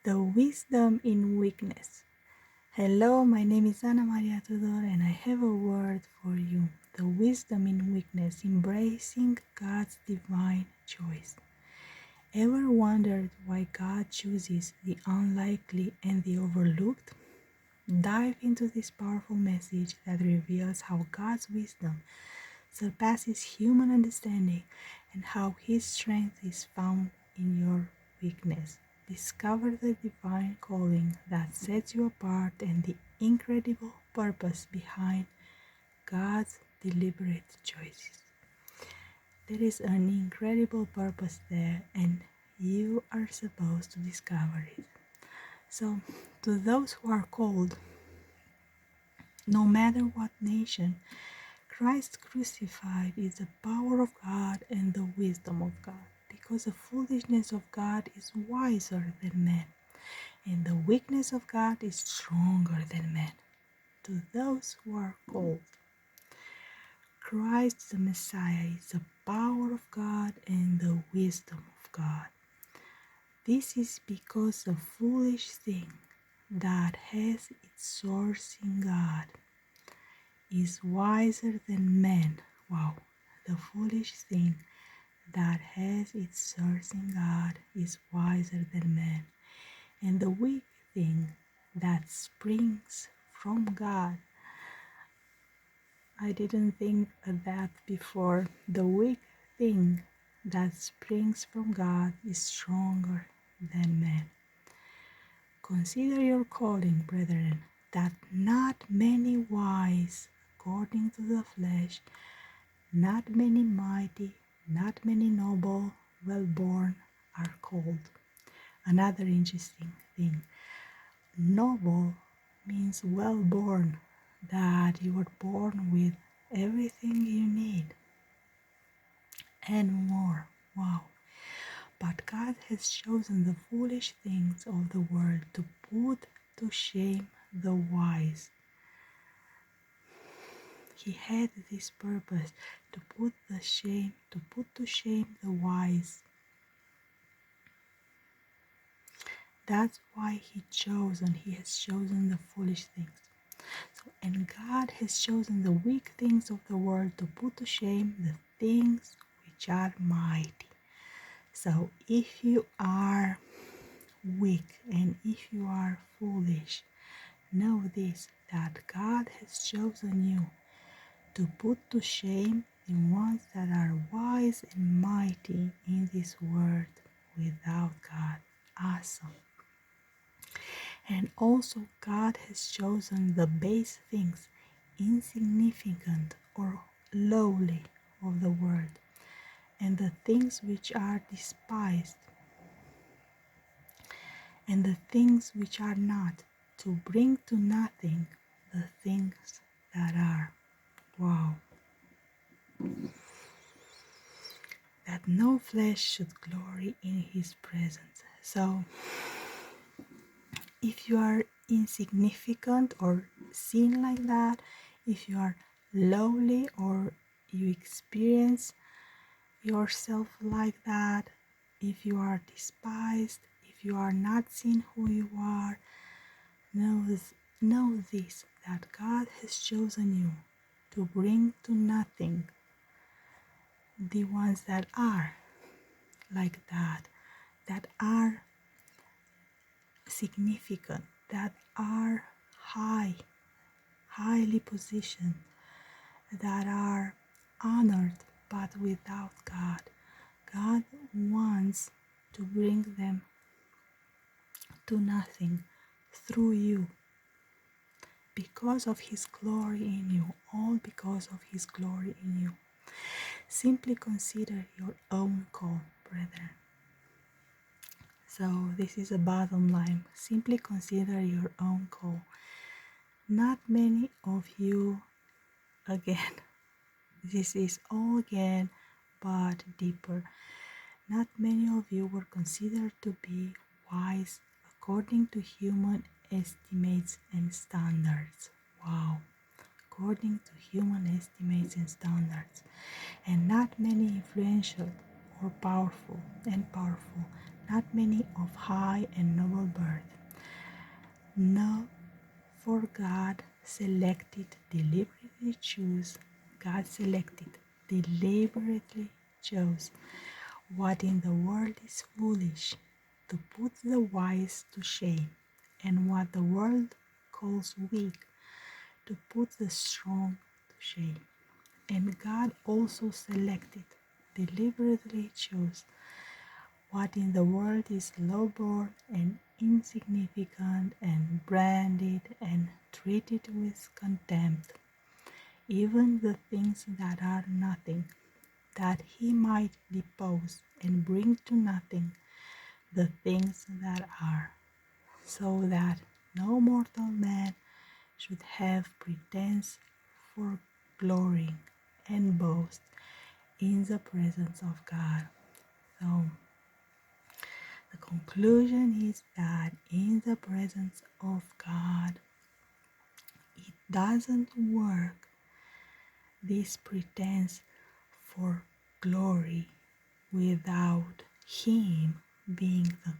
The wisdom in weakness. Hello, my name is Ana Maria Tudor and I have a word for you. The wisdom in weakness, embracing God's divine choice. Ever wondered why God chooses the unlikely and the overlooked? Dive into this powerful message that reveals how God's wisdom surpasses human understanding and how His strength is found in your weakness. Discover the divine calling that sets you apart and the incredible purpose behind God's deliberate choices. There is an incredible purpose there, and you are supposed to discover it. So, to those who are called, no matter what nation, Christ crucified is the power of God and the wisdom of God, because the foolishness of God is wiser than man, and the weakness of God is stronger than man. To those who are called, Christ the Messiah is the power of God and the wisdom of God. This is because the foolish thing that has its source in God is wiser than man. Wow. The foolish thing that has its source in God is wiser than man. And the weak thing that springs from God, I didn't think of that before. The weak thing that springs from God is stronger than man. Consider your calling, brethren, that not many wise according to the flesh, not many mighty, not many noble, well-born are called. Another interesting thing, noble means well-born, that you were born with everything you need and more. Wow. But God has chosen the foolish things of the world to put to shame the wise. He had this purpose to put to shame the wise. That's why he has chosen the foolish things. And God has chosen the weak things of the world to put to shame the things which are mighty. So if you are weak and if you are foolish, know this, that God has chosen you to put to shame the ones that are wise and mighty in this world without God. Awesome. And also God has chosen the base things, insignificant or lowly of the world, and the things which are despised, and the things which are not, to bring to nothing the things that are. Wow. That no flesh should glory in his presence. So, if you are insignificant or seen like that, if you are lowly or you experience yourself like that, if you are despised, if you are not seen who you are, know this, that God has chosen you to bring to nothing the ones that are like that are significant, that are highly positioned, that are honored, but without God. God wants to bring them to nothing through you, because of his glory in you, all because of his glory in you. Simply consider your own call, brethren. So this is a bottom line. Simply consider your own call. Not many of you, again, this is all again, but deeper. Not many of you were considered to be wise according to human estimates and standards. Wow. According to human estimates and standards. And not many influential or powerful. not many of high and noble birth. No, for God selected, deliberately chose. God selected, deliberately chose what in the world is foolish, to put the wise to shame, and what the world calls weak, to put the strong to shame. And God also selected, deliberately chose what in the world is low-born and insignificant and branded and treated with contempt, even the things that are nothing, that he might depose and bring to nothing the things that are, so that no mortal man should have pretense for glorying and boast in the presence of God. So the conclusion is that in the presence of God, it doesn't work, this pretense for glory, without Him being the